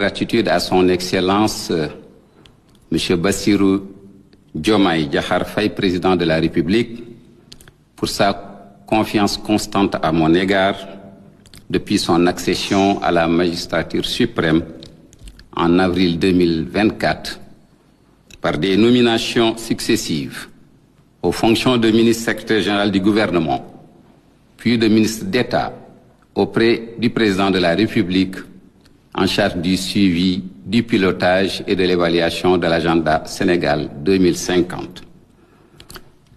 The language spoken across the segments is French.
Gratitude à son Excellence, M. Bassirou Diomaye Diakhar Faye, président de la République, pour sa confiance constante à mon égard depuis son accession à la magistrature suprême en avril 2024 par des nominations successives aux fonctions de ministre secrétaire général du gouvernement, puis de ministre d'État auprès du président de la République en charge du suivi, du pilotage et de l'évaluation de l'agenda Sénégal 2050.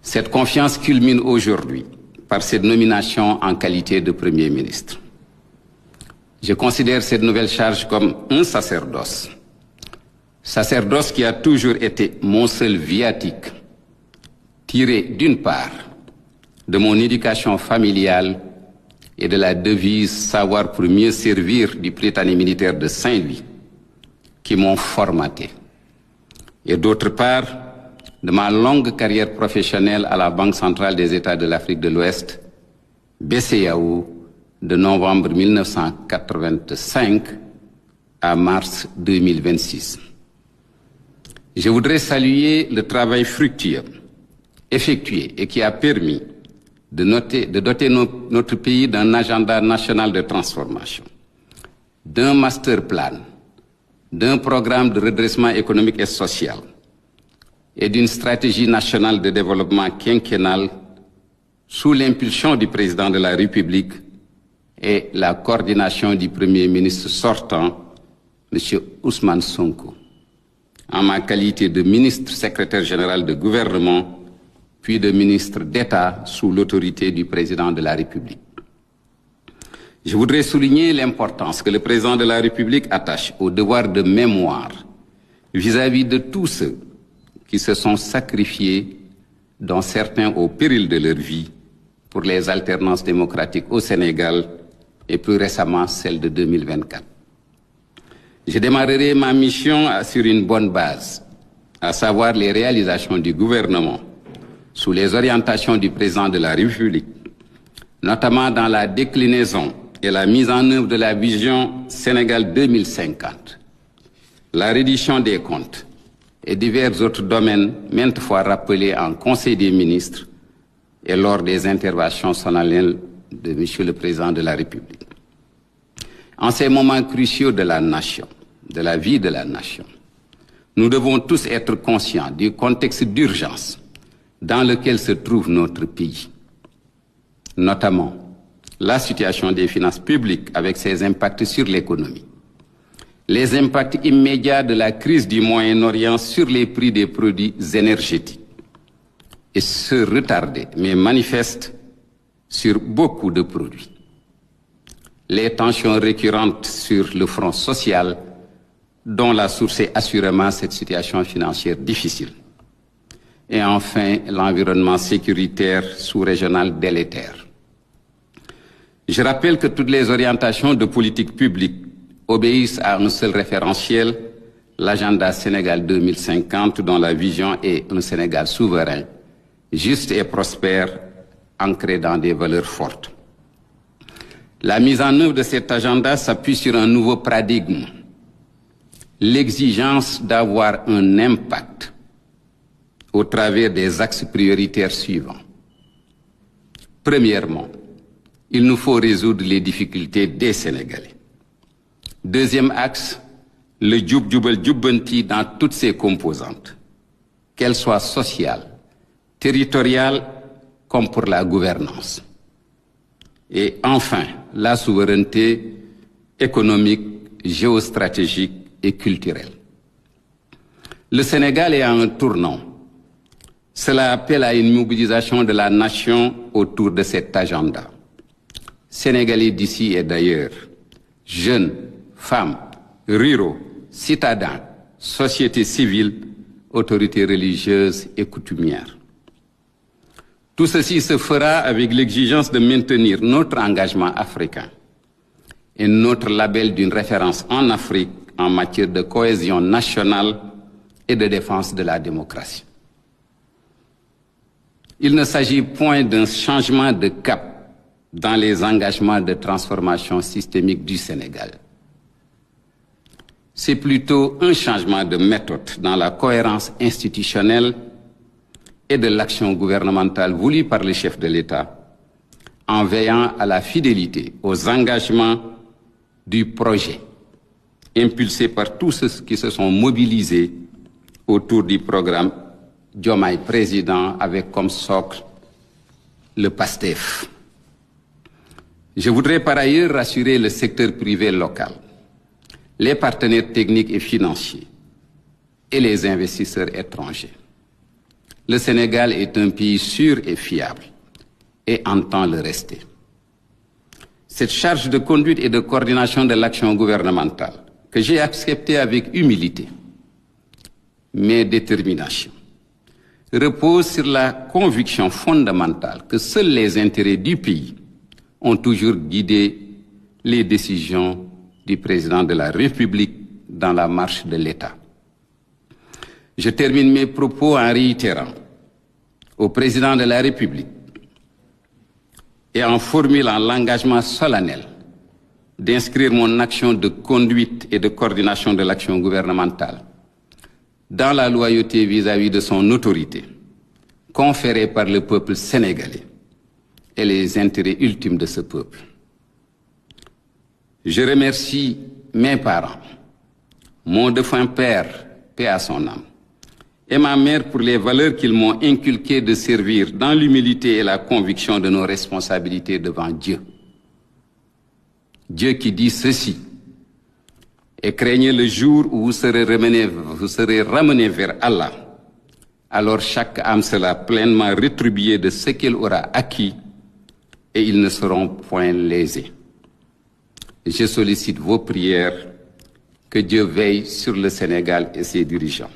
Cette confiance culmine aujourd'hui par cette nomination en qualité de Premier ministre. Je considère cette nouvelle charge comme un sacerdoce. Sacerdoce qui a toujours été mon seul viatique, tiré d'une part de mon éducation familiale et de la devise « Savoir pour mieux servir » du Prytanée militaire de Saint-Louis, qui m'ont formaté. Et d'autre part, de ma longue carrière professionnelle à la Banque centrale des États de l'Afrique de l'Ouest, BCEAO, de novembre 1985 à mars 2026. Je voudrais saluer le travail fructueux, effectué et qui a permis de doter notre pays d'un agenda national de transformation, d'un master plan, d'un programme de redressement économique et social et d'une stratégie nationale de développement quinquennale sous l'impulsion du président de la République et la coordination du Premier ministre sortant, M. Ousmane Sonko, en ma qualité de ministre secrétaire général de gouvernement puis de ministre d'État sous l'autorité du président de la République. Je voudrais souligner l'importance que le président de la République attache au devoir de mémoire vis-à-vis de tous ceux qui se sont sacrifiés, dont certains au péril de leur vie, pour les alternances démocratiques au Sénégal et plus récemment celle de 2024. Je démarrerai ma mission sur une bonne base, à savoir les réalisations du gouvernement sous les orientations du président de la République, notamment dans la déclinaison et la mise en œuvre de la vision Sénégal 2050, la reddition des comptes et divers autres domaines maintes fois rappelés en Conseil des ministres et lors des interventions solennelles de M. le Président de la République. En ces moments cruciaux de la nation, de la vie de la nation, nous devons tous être conscients du contexte d'urgence dans lequel se trouve notre pays, notamment la situation des finances publiques avec ses impacts sur l'économie, les impacts immédiats de la crise du Moyen-Orient sur les prix des produits énergétiques et ce retardé, mais manifeste, sur beaucoup de produits, les tensions récurrentes sur le front social dont la source est assurément cette situation financière difficile. Et enfin, l'environnement sécuritaire sous-régional délétère. Je rappelle que toutes les orientations de politique publique obéissent à un seul référentiel, l'agenda Sénégal 2050, dont la vision est un Sénégal souverain, juste et prospère, ancré dans des valeurs fortes. La mise en œuvre de cet agenda s'appuie sur un nouveau paradigme, l'exigence d'avoir un impact au travers des axes prioritaires suivants. Premièrement, il nous faut résoudre les difficultés des Sénégalais. Deuxième axe, le djoub djoubal djoubanti dans toutes ses composantes, qu'elles soient sociales, territoriales, comme pour la gouvernance. Et enfin, la souveraineté économique, géostratégique et culturelle. Le Sénégal est à un tournant. Cela appelle à une mobilisation de la nation autour de cet agenda. Sénégalais d'ici et d'ailleurs, jeunes, femmes, ruraux, citadins, société civile, autorités religieuses et coutumières. Tout ceci se fera avec l'exigence de maintenir notre engagement africain et notre label d'une référence en Afrique en matière de cohésion nationale et de défense de la démocratie. Il ne s'agit point d'un changement de cap dans les engagements de transformation systémique du Sénégal. c'est plutôt un changement de méthode dans la cohérence institutionnelle et de l'action gouvernementale voulue par le chef de l'État, en veillant à la fidélité aux engagements du projet, impulsé par tous ceux qui se sont mobilisés autour du programme Diomaye Président avec comme socle le PASTEF. Je voudrais par ailleurs rassurer le secteur privé local, les partenaires techniques et financiers et les investisseurs étrangers. Le Sénégal est un pays sûr et fiable et entend le rester. Cette charge de conduite et de coordination de l'action gouvernementale que j'ai acceptée avec humilité, mais détermination, repose sur la conviction fondamentale que seuls les intérêts du pays ont toujours guidé les décisions du président de la République dans la marche de l'État. Je termine mes propos en réitérant au président de la République et en formulant l'engagement solennel d'inscrire mon action de conduite et de coordination de l'action gouvernementale dans la loyauté vis-à-vis de son autorité, conférée par le peuple sénégalais et les intérêts ultimes de ce peuple. Je remercie mes parents, mon défunt père, paix à son âme, et ma mère pour les valeurs qu'ils m'ont inculquées de servir dans l'humilité et la conviction de nos responsabilités devant Dieu. Dieu qui dit ceci: et craignez le jour où vous serez ramenés vers Allah. Alors chaque âme sera pleinement rétribuée de ce qu'elle aura acquis et ils ne seront point lésés. Je sollicite vos prières, que Dieu veille sur le Sénégal et ses dirigeants.